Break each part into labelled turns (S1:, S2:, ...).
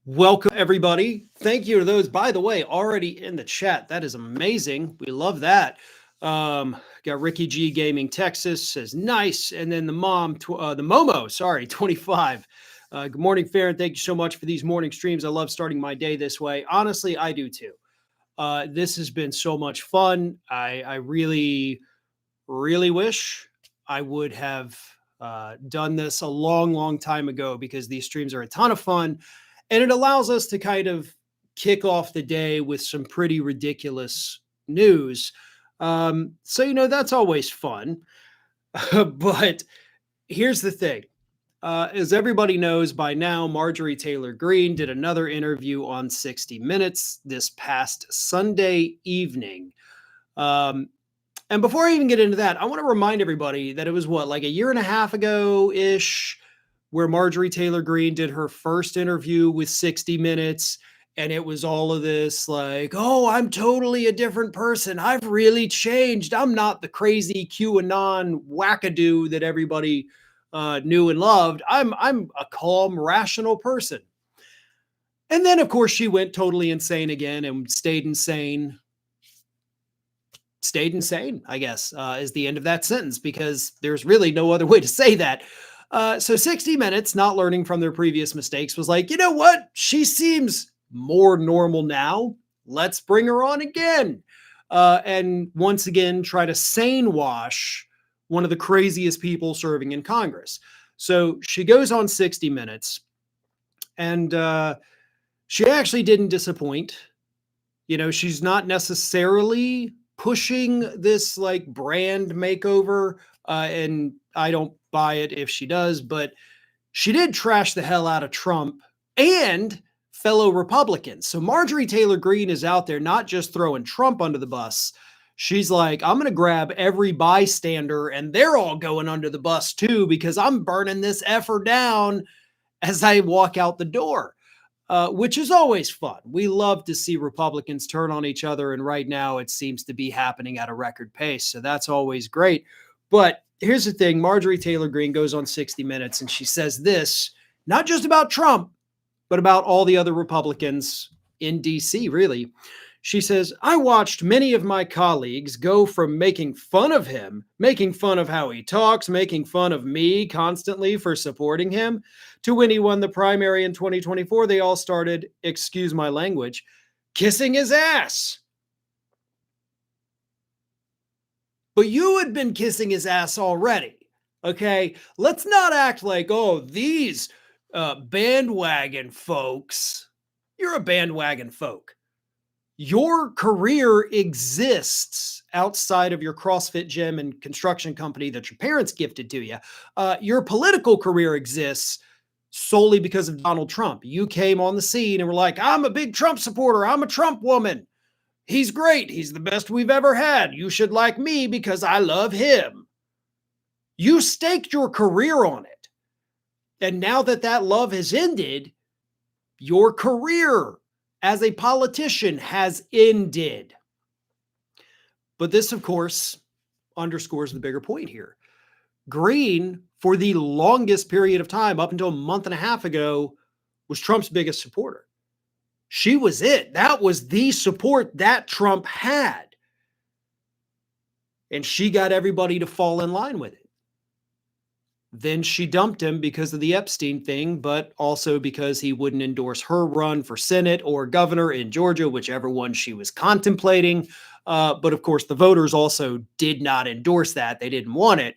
S1: Welcome, everybody. Thank you to those, by the way, already in the chat. That is amazing. We love that. Got Ricky G Gaming Texas says nice, and then the Momo, sorry, 25. Good morning, Farron. Thank you so much for these morning streams. I love starting my day this way. Honestly, I do too. This has been so much fun. I really, really wish I would have done this a long, long time ago because these streams are a ton of fun. And it allows us to kind of kick off the day with some pretty ridiculous news. So, that's always fun. But here's the thing. As everybody knows by now, Marjorie Taylor Greene did another interview on 60 Minutes this past Sunday evening. And before I even get into that, I want to remind everybody that it was like a year and a half ago-ish where Marjorie Taylor Greene did her first interview with 60 Minutes. And it was all of this like, oh, I'm totally a different person. I've really changed. I'm not the crazy QAnon wackadoo that everybody knew and loved. I'm a calm, rational person. And then, of course, she went totally insane again and stayed insane, I guess, is the end of that sentence, because there's really no other way to say that. So 60 Minutes, not learning from their previous mistakes, was like, you know what? She seems more normal now. Let's bring her on again. And once again, try to sane wash one of the craziest people serving in Congress. So she goes on 60 Minutes, and she actually didn't disappoint. She's not necessarily pushing this like brand makeover, and I don't buy it if she does, but she did trash the hell out of Trump and fellow Republicans. So Marjorie Taylor Greene is out there not just throwing Trump under the bus. She's like, I'm going to grab every bystander and they're all going under the bus too, because I'm burning this effer down as I walk out the door. Which is always fun. We love to see Republicans turn on each other, and right now it seems to be happening at a record pace, so that's always great. But here's the thing. Marjorie Taylor Greene goes on 60 Minutes, and she says this, not just about Trump, but about all the other Republicans in D.C., really. She says, I watched many of my colleagues go from making fun of him, making fun of how he talks, making fun of me constantly for supporting him, to when he won the primary in 2024, they all started, excuse my language, kissing his ass. But you had been kissing his ass already, okay? Let's not act like, oh, these bandwagon folks. You're a bandwagon folk. Your career exists outside of your CrossFit gym and construction company that your parents gifted to you. Your political career exists solely because of Donald Trump. You came on the scene and were like, I'm a big Trump supporter. I'm a Trump woman. He's great. He's the best we've ever had. You should like me because I love him. You staked your career on it. And now that that love has ended, your career as a politician has ended. But this, of course, underscores the bigger point here. Greene, for the longest period of time, up until a month and a half ago, was Trump's biggest supporter. She was it. That was the support that Trump had. And she got everybody to fall in line with it. Then she dumped him because of the Epstein thing, but also because he wouldn't endorse her run for Senate or governor in Georgia, whichever one she was contemplating. But of course, the voters also did not endorse that. They didn't want it.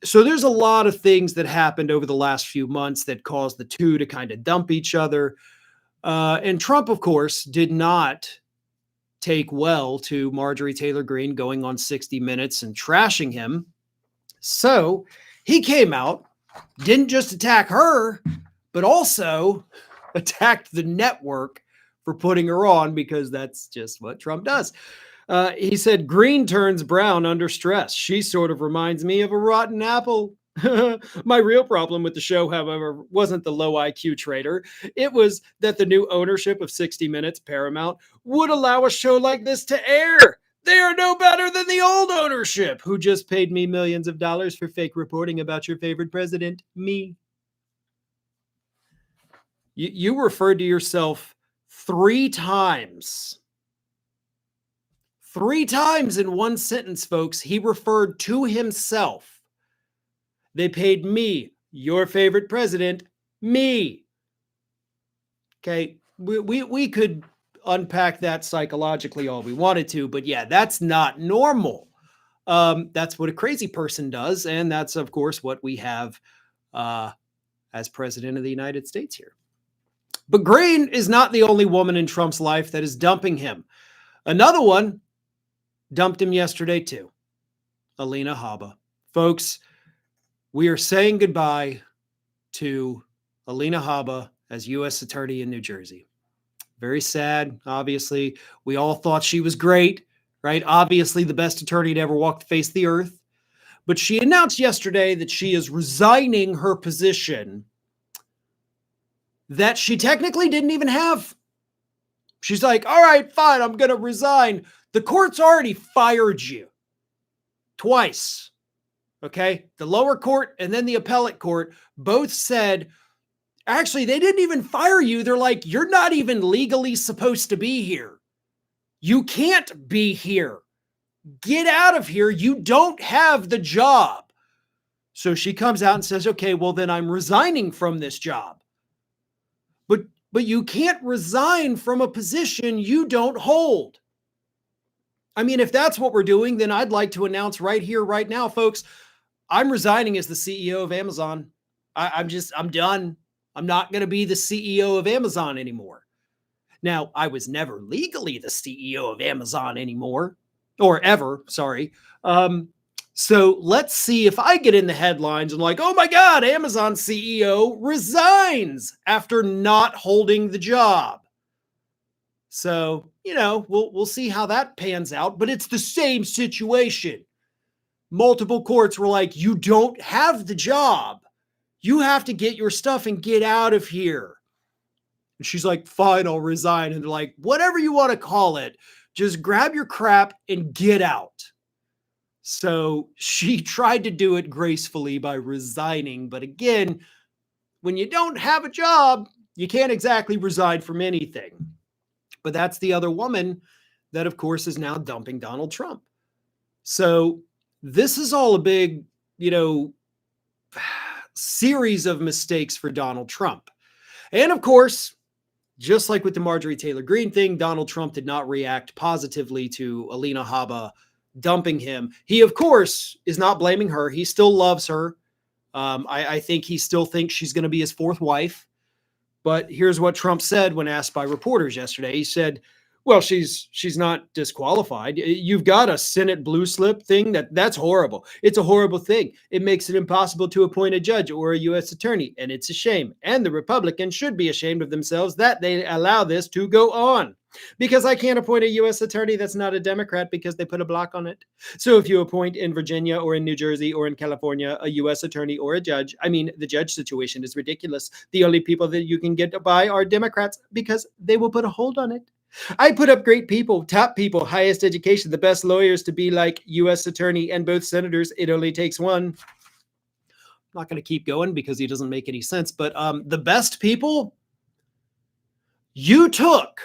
S1: So there's a lot of things that happened over the last few months that caused the two to kind of dump each other. And Trump, of course, did not take well to Marjorie Taylor Greene going on 60 Minutes and trashing him. So he came out, didn't just attack her, but also attacked the network for putting her on, because that's just what Trump does. He said, Greene turns brown under stress. She sort of reminds me of a rotten apple. My real problem with the show, however, wasn't the low IQ trader. It was that the new ownership of 60 Minutes, Paramount, would allow a show like this to air. They are no better than the old ownership, who just paid me millions of dollars for fake reporting about your favorite president, me. You referred to yourself 3 times. 3 times in one sentence, folks. He referred to himself. They paid me, your favorite president, me. Okay. We could unpack that psychologically all we wanted to, but yeah, that's not normal. That's what a crazy person does. And that's, of course, what we have as president of the United States here. But Greene is not the only woman in Trump's life that is dumping him. Another one dumped him yesterday too. Alina Habba. Folks, we are saying goodbye to Alina Habba as U.S. Attorney in New Jersey. Very sad, obviously. We all thought she was great, right? Obviously the best attorney to ever walk the face of the earth. But she announced yesterday that she is resigning her position that she technically didn't even have. She's like, all right, fine, I'm going to resign. The court's already fired you twice. Okay. The lower court and then the appellate court both said, actually, they didn't even fire you. They're like, you're not even legally supposed to be here. You can't be here. Get out of here. You don't have the job. So she comes out and says, okay, well, then I'm resigning from this job. But you can't resign from a position you don't hold. I mean, if that's what we're doing, then I'd like to announce right here, right now, folks, I'm resigning as the CEO of Amazon. I'm done. I'm not going to be the CEO of Amazon anymore. Now, I was never legally the CEO of Amazon anymore, or ever, sorry. So let's see if I get in the headlines and like, oh my God, Amazon CEO resigns after not holding the job. So, we'll see how that pans out, but it's the same situation. Multiple courts were like, you don't have the job. You have to get your stuff and get out of here. And she's like, fine, I'll resign. And they're like, whatever you want to call it, just grab your crap and get out. So she tried to do it gracefully by resigning. But again, when you don't have a job, you can't exactly resign from anything. But that's the other woman that, of course, is now dumping Donald Trump. So this is all a big, series of mistakes for Donald Trump. And of course, just like with the Marjorie Taylor Greene thing, Donald Trump did not react positively to Alina Habba dumping him. He, of course, is not blaming her. He still loves her. I think he still thinks she's going to be his fourth wife. But here's what Trump said when asked by reporters yesterday. He said, well, she's not disqualified. You've got a Senate blue slip thing. That's horrible. It's a horrible thing. It makes it impossible to appoint a judge or a U.S. attorney, and it's a shame. And the Republicans should be ashamed of themselves that they allow this to go on. Because I can't appoint a U.S. attorney that's not a Democrat because they put a block on it. So if you appoint in Virginia or in New Jersey or in California a U.S. attorney or a judge, the judge situation is ridiculous. The only people that you can get by are Democrats because they will put a hold on it. I put up great people, top people, highest education, the best lawyers to be like U.S. attorney and both senators. It only takes one. I'm not going to keep going because he doesn't make any sense. But the best people, you took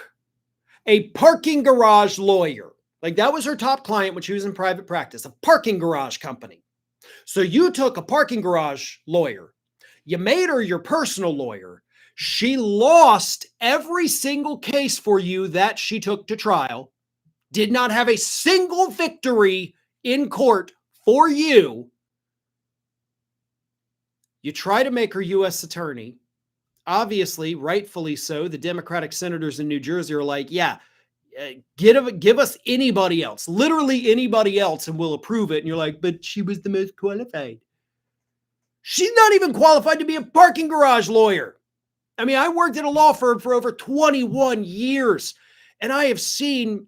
S1: a parking garage lawyer. Like that was her top client when she was in private practice, a parking garage company. So you took a parking garage lawyer. You made her your personal lawyer. She lost every single case for you that she took to trial, did not have a single victory in court for you. You try to make her U.S. attorney. Obviously, rightfully so, the Democratic senators in New Jersey are like, yeah, give us anybody else, literally anybody else, and we'll approve it. And you're like, but she was the most qualified. She's not even qualified to be a parking garage lawyer. I worked at a law firm for over 21 years, and I have seen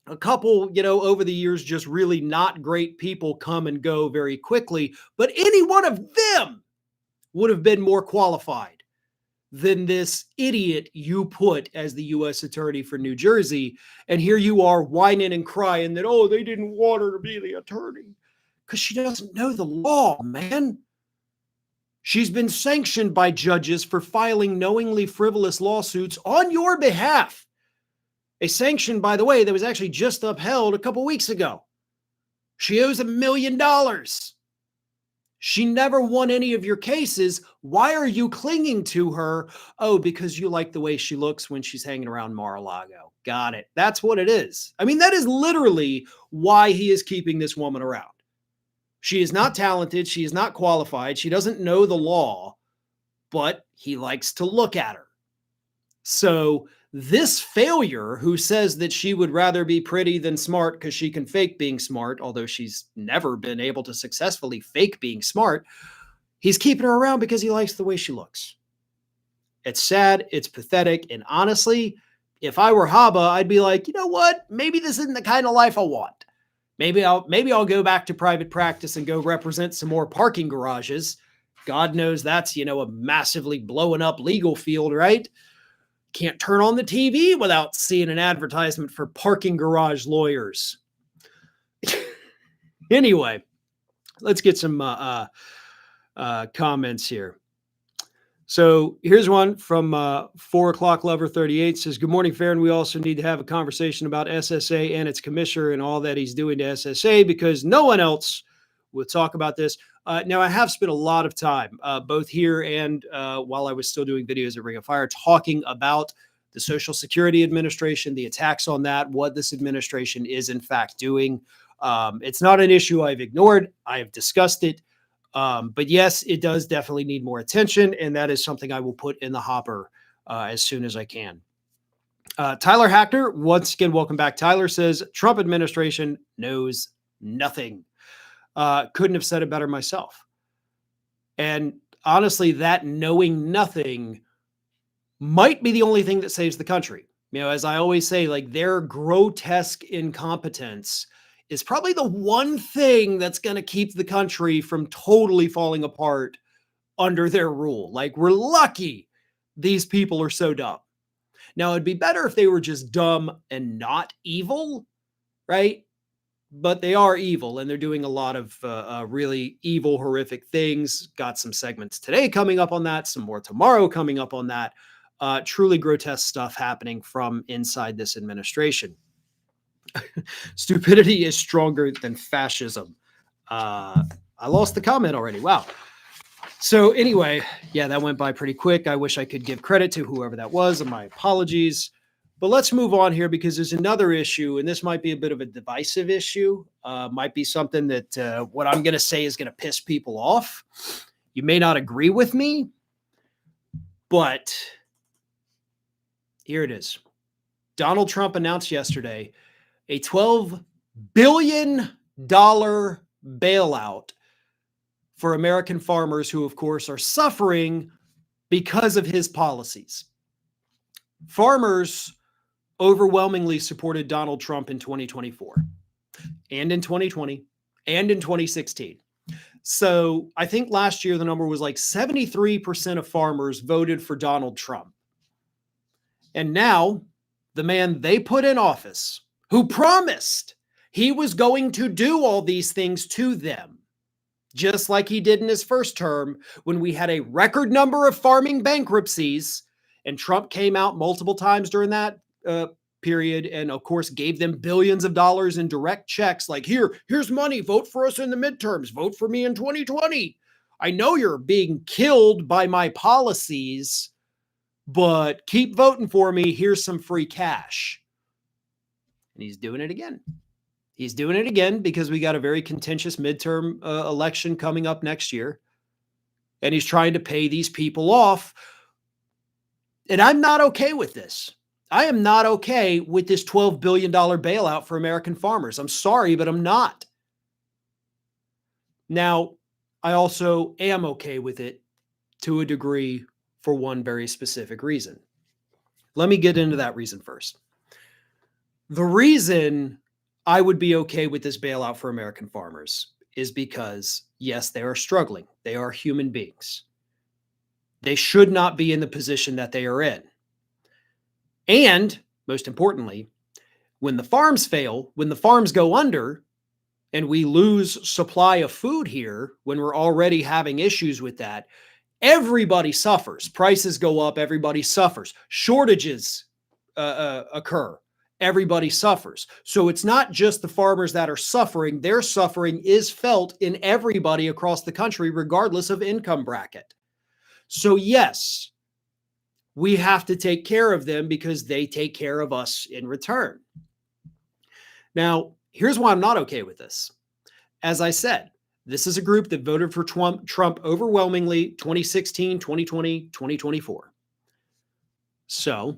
S1: a couple, over the years, just really not great people come and go very quickly, but any one of them would have been more qualified than this idiot you put as the U.S. attorney for New Jersey. And here you are whining and crying that, oh, they didn't want her to be the attorney because she doesn't know the law, man. She's been sanctioned by judges for filing knowingly frivolous lawsuits on your behalf. A sanction, by the way, that was actually just upheld a couple weeks ago. She owes $1 million. She never won any of your cases. Why are you clinging to her? Oh, because you like the way she looks when she's hanging around Mar-a-Lago. Got it. That's what it is. I mean, that is literally why he is keeping this woman around. She is not talented. She is not qualified. She doesn't know the law, but he likes to look at her. So this failure who says that she would rather be pretty than smart because she can fake being smart, although she's never been able to successfully fake being smart, he's keeping her around because he likes the way she looks. It's sad. It's pathetic. And honestly, if I were Habba, I'd be like, you know what? Maybe this isn't the kind of life I want. Maybe I'll go back to private practice and go represent some more parking garages. God knows that's, a massively blowing up legal field, right? Can't turn on the TV without seeing an advertisement for parking garage lawyers. Anyway, let's get some comments here. So here's one from 4 o'clock lover 38 says, good morning, Farron. We also need to have a conversation about SSA and its commissioner and all that he's doing to SSA because no one else will talk about this. Now, I have spent a lot of time, both here and while I was still doing videos at Ring of Fire, talking about the Social Security Administration, the attacks on that, what this administration is in fact doing. It's not an issue I've ignored. I have discussed it. But yes, it does definitely need more attention, and that is something I will put in the hopper as soon as I can. Tyler Hackner, once again, welcome back. Tyler says, Trump administration knows nothing. Couldn't have said it better myself. And honestly, that knowing nothing might be the only thing that saves the country. As I always say, like their grotesque incompetence is probably the one thing that's going to keep the country from totally falling apart under their rule. Like, we're lucky these people are so dumb. Now, it'd be better if they were just dumb and not evil, right? But they are evil, and they're doing a lot of really evil, horrific things. Got some segments today coming up on that, some more tomorrow coming up on that. Truly grotesque stuff happening from inside this administration. Stupidity is stronger than fascism. I lost the comment already. Wow. So anyway, yeah, that went by pretty quick. I wish I could give credit to whoever that was, and my apologies. But let's move on here because there's another issue, and this might be a bit of a divisive issue. Might be something that what I'm going to say is going to piss people off. You may not agree with me, but here it is. Donald Trump announced yesterday a $12 billion bailout for American farmers who, of course, are suffering because of his policies. Farmers overwhelmingly supported Donald Trump in 2024 and in 2020 and in 2016. So I think last year the number was like 73% of farmers voted for Donald Trump. And now the man they put in office, who promised he was going to do all these things to them, just like he did in his first term when we had a record number of farming bankruptcies, and Trump came out multiple times during that period and, of course, gave them billions of dollars in direct checks like, here's money, vote for us in the midterms, vote for me in 2020. I know you're being killed by my policies, but keep voting for me. Here's some free cash. And he's doing it again. He's doing it again because we got a very contentious midterm election coming up next year. And he's trying to pay these people off. And I'm not okay with this. I am not okay with this $12 billion bailout for American farmers. I'm sorry, but I'm not. Now, I also am okay with it to a degree for one very specific reason. Let me get into that reason first. The reason I would be okay with this bailout for American farmers is because, yes, they are struggling. They are human beings. They should not be in the position that they are in. And most importantly, when the farms fail, when the farms go under, and we lose supply of food here, when we're already having issues with that, Everybody suffers. Prices go up. Everybody suffers. Shortages occur. Everybody suffers. So it's not just the farmers that are suffering. Their suffering is felt in everybody across the country, regardless of income bracket. So yes, we have to take care of them because they take care of us in return. Now, here's why I'm not okay with this. As I said, this is a group that voted for Trump overwhelmingly 2016, 2020, 2024. So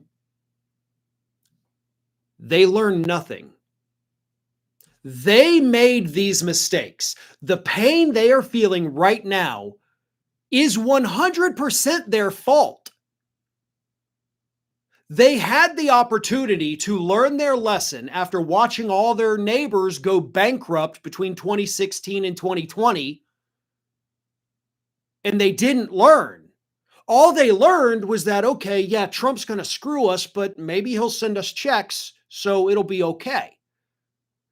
S1: they learned nothing. They made these mistakes. The pain they are feeling right now is 100% their fault. They had the opportunity to learn their lesson after watching all their neighbors go bankrupt between 2016 and 2020, and they didn't learn. All they learned was that, okay, yeah, Trump's going to screw us, but maybe he'll send us checks, so it'll be okay.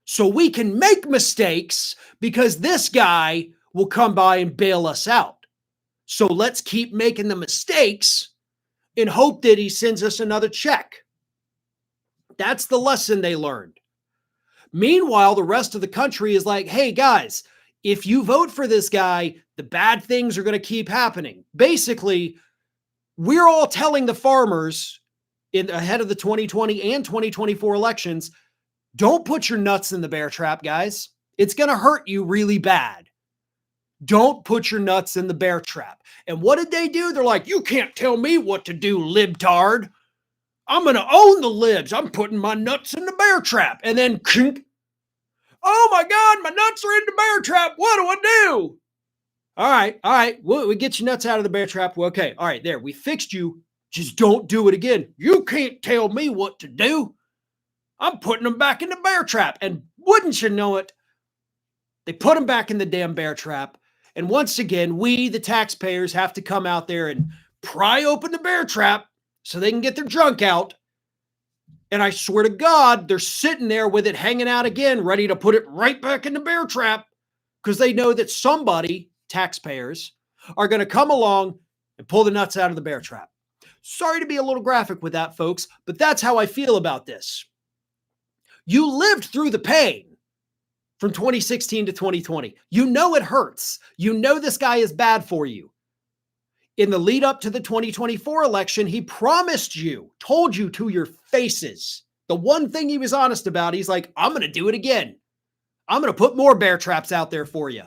S1: So we can make mistakes because this guy will come by and bail us out. So let's keep making the mistakes and hope that he sends us another check. That's the lesson they learned. Meanwhile, the rest of the country is like, hey, guys, if you vote for this guy, the bad things are going to keep happening. Basically, we're all telling the farmers ahead of the 2020 and 2024 elections, don't put your nuts in the bear trap, guys. It's going to hurt you really bad. Don't put your nuts in the bear trap. And what did they do? They're like, you can't tell me what to do, libtard. I'm going to own the libs. I'm putting my nuts in the bear trap. And then, oh my God, my nuts are in the bear trap. What do I do? All right. We get your nuts out of the bear trap. Well, okay. All right, there. We fixed you. Just don't do it again. You can't tell me what to do. I'm putting them back in the bear trap. And wouldn't you know it, they put them back in the damn bear trap. And once again, we, the taxpayers, have to come out there and pry open the bear trap so they can get their junk out. And I swear to God, they're sitting there with it hanging out again, ready to put it right back in the bear trap because they know that somebody, taxpayers, are going to come along and pull the nuts out of the bear trap. Sorry to be a little graphic with that, folks, but that's how I feel about this. You lived through the pain from 2016 to 2020. You know it hurts. You know this guy is bad for you. In the lead up to the 2024 election, he promised you, told you to your faces, the one thing he was honest about, he's like, I'm going to do it again. I'm going to put more bear traps out there for you.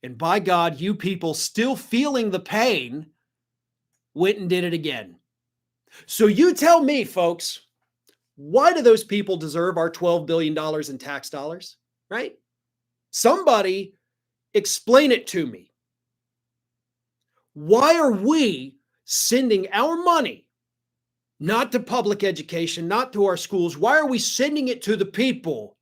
S1: And by God, you people still feeling the pain went and did it again. So you tell me, folks, why do those people deserve our $12 billion in tax dollars, right? Somebody explain it to me. Why are we sending our money not to public education, not to our schools? Why are we sending it to the people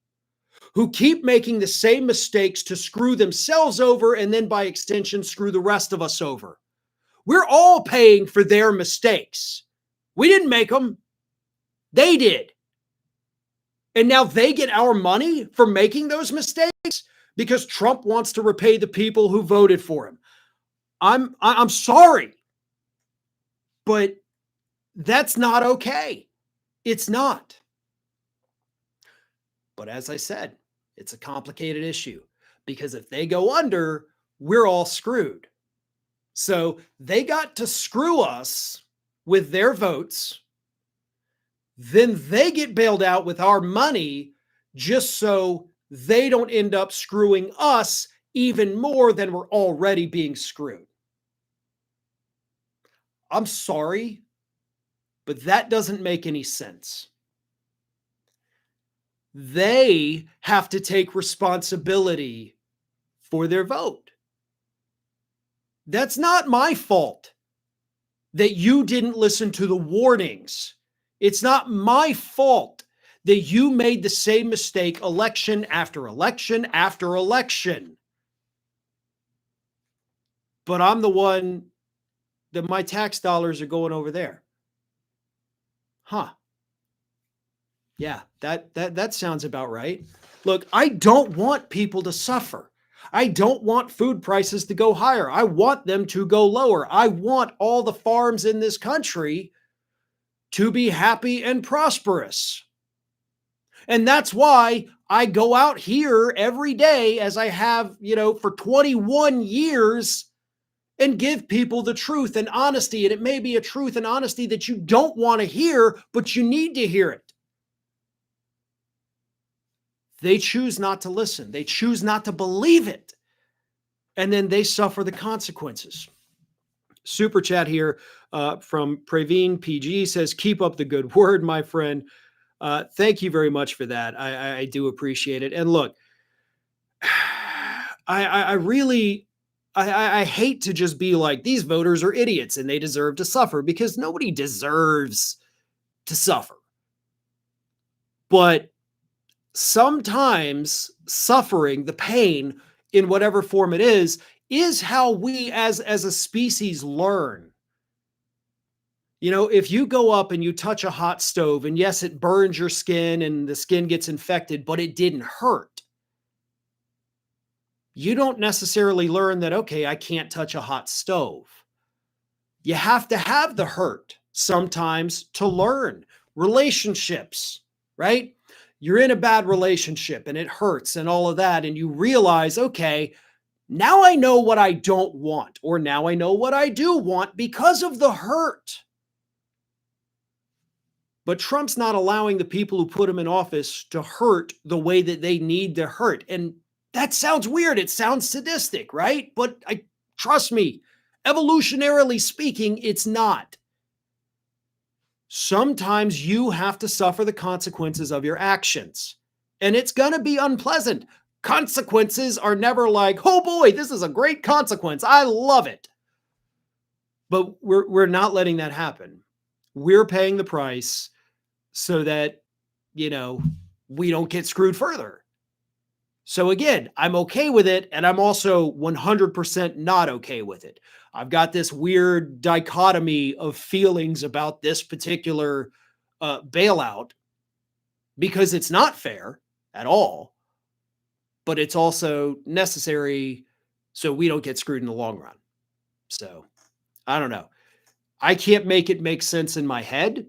S1: who keep making the same mistakes to screw themselves over and then by extension screw the rest of us over? We're all paying for their mistakes. We didn't make them. They did. And now they get our money for making those mistakes because Trump wants to repay the people who voted for him. I'm sorry, but that's not okay. It's not. But as I said, it's a complicated issue because if they go under, we're all screwed. So they got to screw us with their votes. Then they get bailed out with our money just so they don't end up screwing us even more than we're already being screwed. I'm sorry, but that doesn't make any sense. They have to take responsibility for their vote. That's not my fault that you didn't listen to the warnings. It's not my fault that you made the same mistake election after election after election. But I'm the one that my tax dollars are going over there. Huh. Yeah, that sounds about right. Look, I don't want people to suffer. I don't want food prices to go higher. I want them to go lower. I want all the farms in this country to be happy and prosperous. And that's why I go out here every day, as I have, for 21 years, and give people the truth and honesty. And it may be a truth and honesty that you don't want to hear, but you need to hear it. They choose not to listen. They choose not to believe it. And then they suffer the consequences. Super chat here from Praveen PG says, keep up the good word, my friend. Thank you very much for that. I do appreciate it. And look, I really hate to just be like, these voters are idiots and they deserve to suffer, because nobody deserves to suffer. But sometimes suffering, the pain in whatever form it is how we as a species learn. If you go up and you touch a hot stove, and yes, it burns your skin and the skin gets infected, but it didn't hurt. You don't necessarily learn that, okay, I can't touch a hot stove. You have to have the hurt sometimes to learn. Relationships, right? You're in a bad relationship and it hurts and all of that. And you realize, okay, now I know what I don't want, or now I know what I do want because of the hurt. But Trump's not allowing the people who put him in office to hurt the way that they need to hurt. And that sounds weird. It sounds sadistic, right? But trust me, evolutionarily speaking, it's not. Sometimes you have to suffer the consequences of your actions, and it's going to be unpleasant. Consequences are never like, oh boy, this is a great consequence, I love it. But we're not letting that happen. We're paying the price so that, we don't get screwed further. So again, I'm okay with it, and I'm also 100% not okay with it. I've got this weird dichotomy of feelings about this particular bailout, because it's not fair at all, but it's also necessary so we don't get screwed in the long run. So I don't know. I can't make it make sense in my head.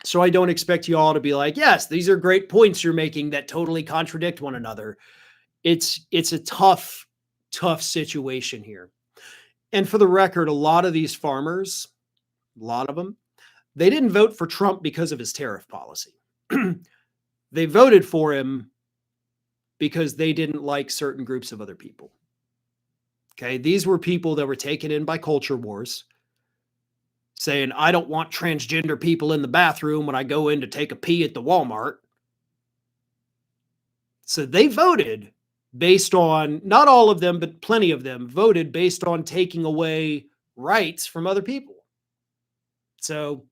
S1: So I don't expect you all to be like, yes, these are great points you're making that totally contradict one another. It's a tough situation here. And for the record, a lot of these farmers, a lot of them, they didn't vote for Trump because of his tariff policy. They voted for him because they didn't like certain groups of other people. Okay, these were people that were taken in by culture wars, saying, I don't want transgender people in the bathroom when I go in to take a pee at the Walmart. So they voted based on, not all of them, but plenty of them voted based on taking away rights from other people. So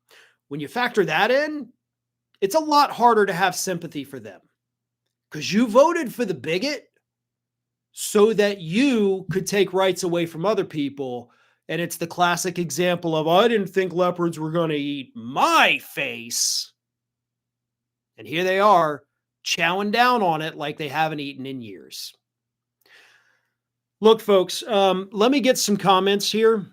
S1: when you factor that in, it's a lot harder to have sympathy for them, because you voted for the bigot so that you could take rights away from other people. And it's the classic example of, I didn't think leopards were going to eat my face. And here they are chowing down on it like they haven't eaten in years. Look, folks, let me get some comments here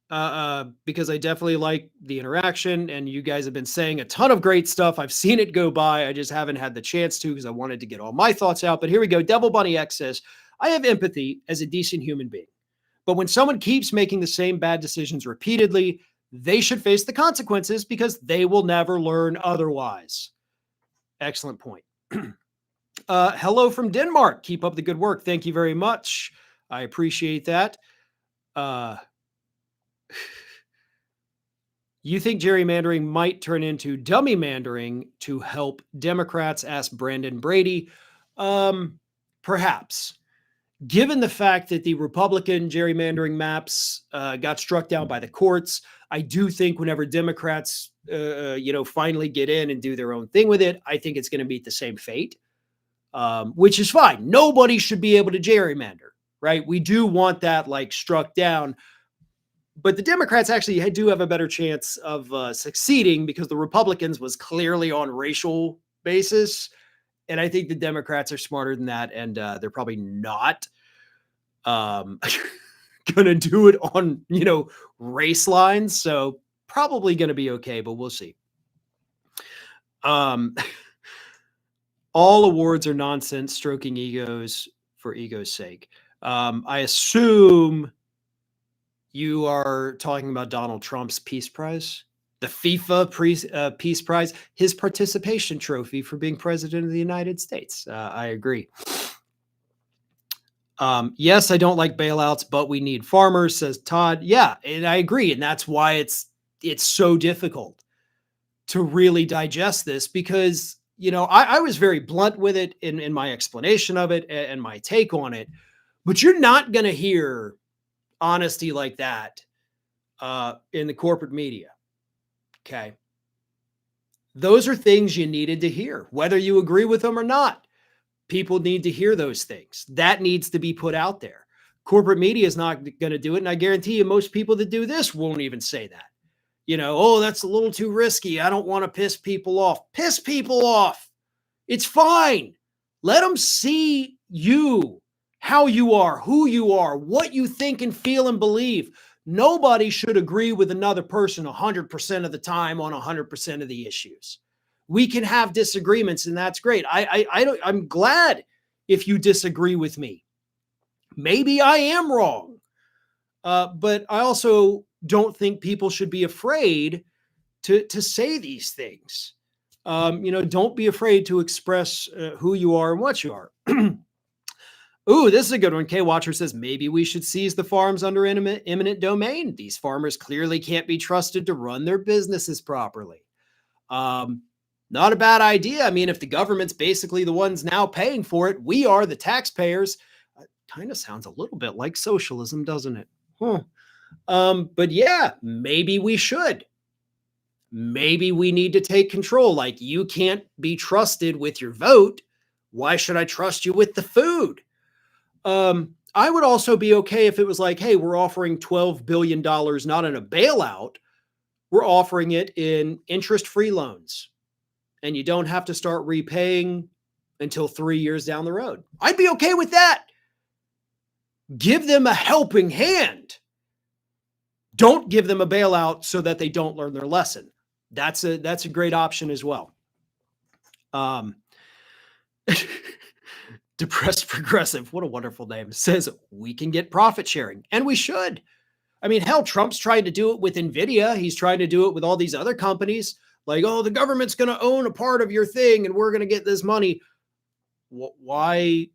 S1: because I definitely like the interaction, and you guys have been saying a ton of great stuff. I've seen it go by. I just haven't had the chance to, because I wanted to get all my thoughts out. But here we go. Devil Bunny X says, I have empathy as a decent human being. But when someone keeps making the same bad decisions repeatedly, they should face the consequences, because they will never learn otherwise. Excellent point. Hello from Denmark. Keep up the good work. Thank you very much. I appreciate that. You think gerrymandering might turn into dummy mandering to help Democrats? Asked Brandon Brady. Perhaps. Given the fact that the Republican gerrymandering maps got struck down by the courts, I do think whenever Democrats, finally get in and do their own thing with it, I think it's going to meet the same fate, which is fine. Nobody should be able to gerrymander, right? We do want that struck down, but the Democrats actually do have a better chance of succeeding, because the Republicans was clearly on racial basis. And I think the Democrats are smarter than that, and they're probably not Um, gonna do it on, race lines. So probably gonna be okay, but we'll see. Um, all awards are nonsense, stroking egos for ego's sake. I assume you are talking about Donald Trump's Peace Prize, the FIFA Peace Prize, his participation trophy for being president of the United States. I agree. Yes, I don't like bailouts, but we need farmers, says Todd. Yeah, and I agree, and that's why it's so difficult to really digest this because I was very blunt with it in my explanation of it and my take on it, but you're not going to hear honesty like that in the corporate media. Okay, those are things you needed to hear, whether you agree with them or not. People need to hear those things. That needs to be put out there. Corporate media is not going to do it. And I guarantee you, most people that do this won't even say that. Oh, that's a little too risky. I don't want to piss people off. Piss people off. It's fine. Let them see you, how you are, who you are, what you think and feel and believe. Nobody should agree with another person 100% of the time on 100% of the issues. We can have disagreements, and that's great. I'm glad if you disagree with me. Maybe I am wrong, but I also don't think people should be afraid to say these things. Don't be afraid to express who you are and what you are. Ooh, this is a good one. K Watcher says maybe we should seize the farms under eminent domain. These farmers clearly can't be trusted to run their businesses properly. Not a bad idea. I mean, if the government's basically the ones now paying for it, we are the taxpayers. Kind of sounds a little bit like socialism, doesn't it? But yeah, maybe we should. Maybe we need to take control. Like, you can't be trusted with your vote. Why should I trust you with the food? I would also be okay if it was like, hey, we're offering $12 billion, not in a bailout. We're offering it in interest-free loans. And you don't have to start repaying until 3 years down the road. I'd be okay with that. Give them a helping hand. Don't give them a bailout so that they don't learn their lesson. That's a great option as well. Depressed Progressive, what a wonderful name, says we can get profit sharing, and we should. I mean, hell, Trump's trying to do it with NVIDIA. He's trying to do it with all these other companies. Like, oh, the government's going to own a part of your thing and we're going to get this money. Why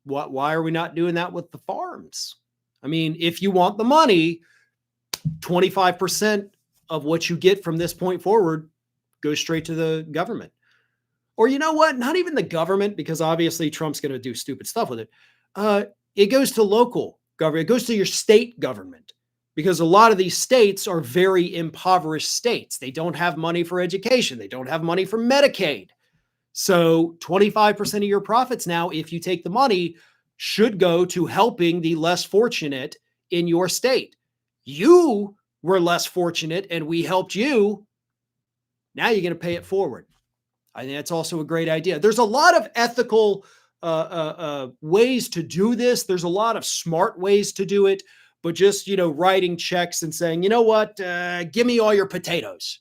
S1: are we not doing that with the farms? I mean, if you want the money, 25% of what you get from this point forward goes straight to the government. Or you know what? Not even the government, because obviously Trump's going to do stupid stuff with it. It goes to local government. It goes to your state government, because a lot of these states are very impoverished states. They don't have money for education. They don't have money for Medicaid. So 25% of your profits now, if you take the money, should go to helping the less fortunate in your state. You were less fortunate and we helped you. Now you're going to pay it forward. I think that's also a great idea. There's a lot of ethical ways to do this. There's a lot of smart ways to do it, but just, writing checks and saying, you know what, give me all your potatoes,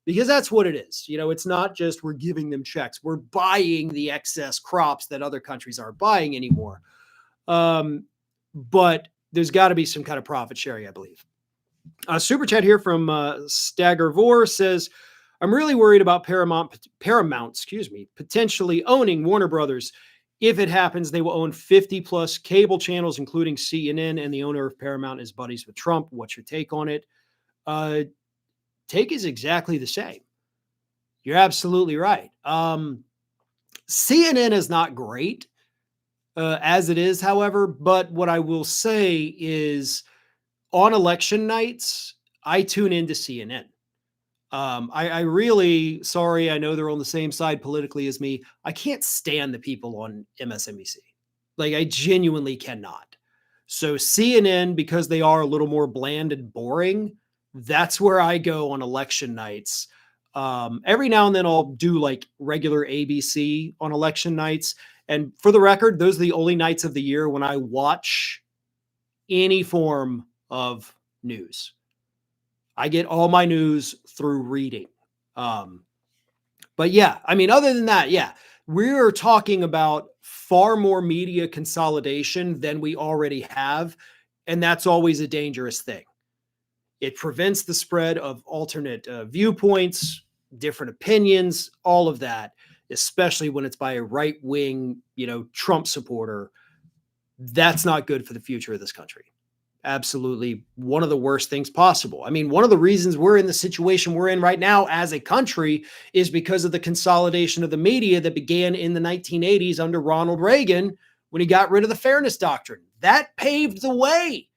S1: because that's what it is. It's not just we're giving them checks. We're buying the excess crops that other countries aren't buying anymore. But there's got to be some kind of profit sharing, I believe. Super chat here from Staggervore says, I'm really worried about Paramount, potentially owning Warner Brothers. If it happens, they will own 50 plus cable channels, including CNN, and the owner of Paramount is buddies with Trump. What's your take on it? Take is exactly the same. You're absolutely right. CNN is not great as it is, however, but what I will say is on election nights, I tune into CNN. I really, sorry, I know they're on the same side politically as me. I can't stand the people on MSNBC. Like, I genuinely cannot. So CNN, because they are a little more bland and boring, that's where I go on election nights. Every now and then I'll do like regular ABC on election nights. And for the record, those are the only nights of the year when I watch any form of news. I get all my news through reading. But yeah, I mean, other than that, yeah, we're talking about far more media consolidation than we already have. And that's always a dangerous thing. It prevents the spread of alternate viewpoints, different opinions, all of that, especially when it's by a right wing, Trump supporter. That's not good for the future of this country. Absolutely one of the worst things possible. I mean, one of the reasons we're in the situation we're in right now as a country is because of the consolidation of the media that began in the 1980s under Ronald Reagan when he got rid of the fairness doctrine. That paved the way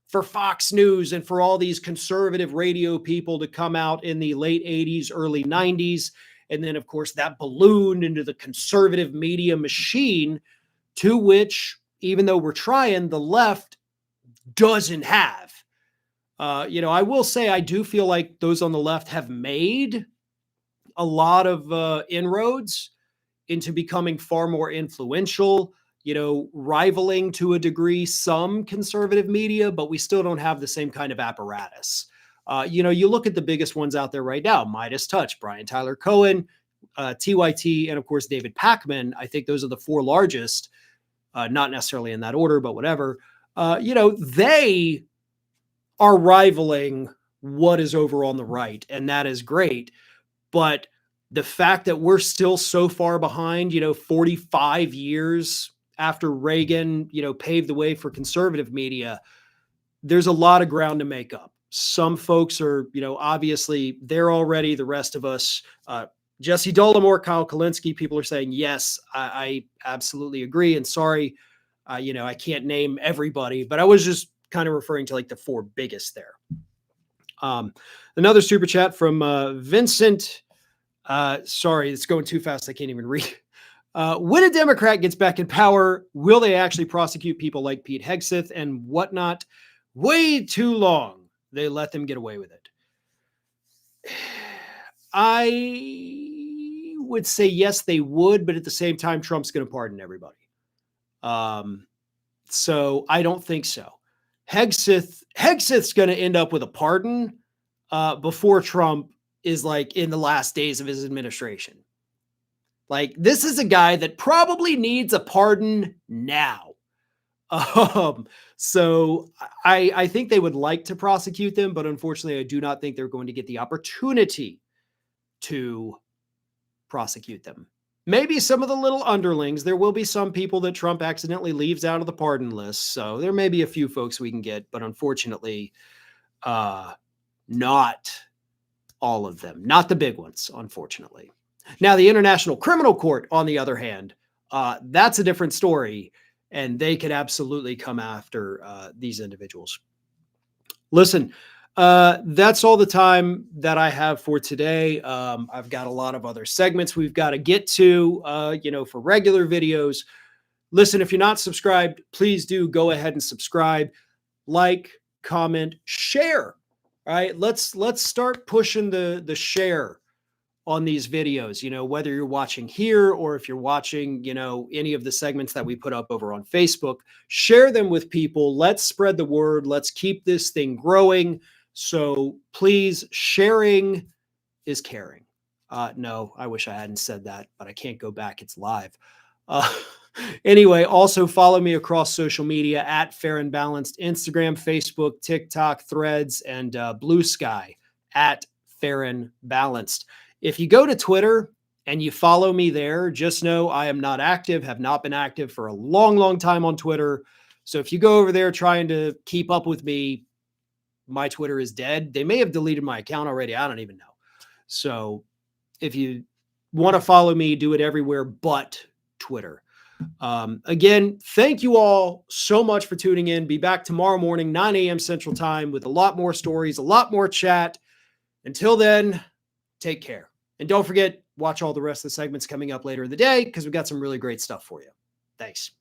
S1: for Fox News and for all these conservative radio people to come out in the late 80s, early 90s. And then, of course, that ballooned into the conservative media machine to which, even though we're trying, the left doesn't have. I will say I do feel like those on the left have made a lot of inroads into becoming far more influential, rivaling to a degree some conservative media, but we still don't have the same kind of apparatus. You look at the biggest ones out there right now, Midas Touch, Brian Tyler Cohen, TYT, and of course, David Pakman. I think those are the four largest, not necessarily in that order, but whatever. They are rivaling what is over on the right, and that is great. But the fact that we're still so far behind, 45 years after Reagan, paved the way for conservative media, there's a lot of ground to make up. Some folks are, obviously there already. The rest of us, Jesse Dollemore, Kyle Kalinske, people are saying, yes, I absolutely agree. And sorry, I can't name everybody, but I was just kind of referring to like the four biggest there. Another super chat from Vincent. Sorry, it's going too fast. I can't even read. When a Democrat gets back in power, will they actually prosecute people like Pete Hegseth and whatnot? Way too long. They let them get away with it. I would say yes, they would, but at the same time, Trump's going to pardon everybody. So I don't think so. Hegseth's going to end up with a pardon before Trump is like in the last days of his administration. Like, this is a guy that probably needs a pardon now. So I think they would like to prosecute them, but unfortunately, I do not think they're going to get the opportunity to prosecute them. Maybe some of the little underlings. There will be some people that Trump accidentally leaves out of the pardon list. So there may be a few folks we can get, but unfortunately, not all of them. Not the big ones, unfortunately. Now, the International Criminal Court, on the other hand, that's a different story, and they could absolutely come after these individuals. Listen, that's all the time that I have for today. I've got a lot of other segments we've got to get to, for regular videos. Listen, if you're not subscribed, please do go ahead and subscribe, like, comment, share. All right, let's start pushing the share on these videos, whether you're watching here or if you're watching, any of the segments that we put up over on Facebook. Share them with people. Let's spread the word. Let's keep this thing growing. So please, sharing is caring. No, I wish I hadn't said that, but I can't go back. It's live. Anyway, also follow me across social media at Farron Balanced, Instagram, Facebook, TikTok, Threads, and Blue Sky at Farron Balanced. If you go to Twitter and you follow me there, just know I am not active, have not been active for a long, long time on Twitter. So if you go over there trying to keep up with me, my Twitter is dead. They may have deleted my account already. I don't even know. So if you want to follow me, do it everywhere but Twitter. Again, thank you all so much for tuning in. Be back tomorrow morning, 9 a.m. Central Time, with a lot more stories, a lot more chat. Until then, take care. And don't forget, watch all the rest of the segments coming up later in the day because we've got some really great stuff for you. Thanks.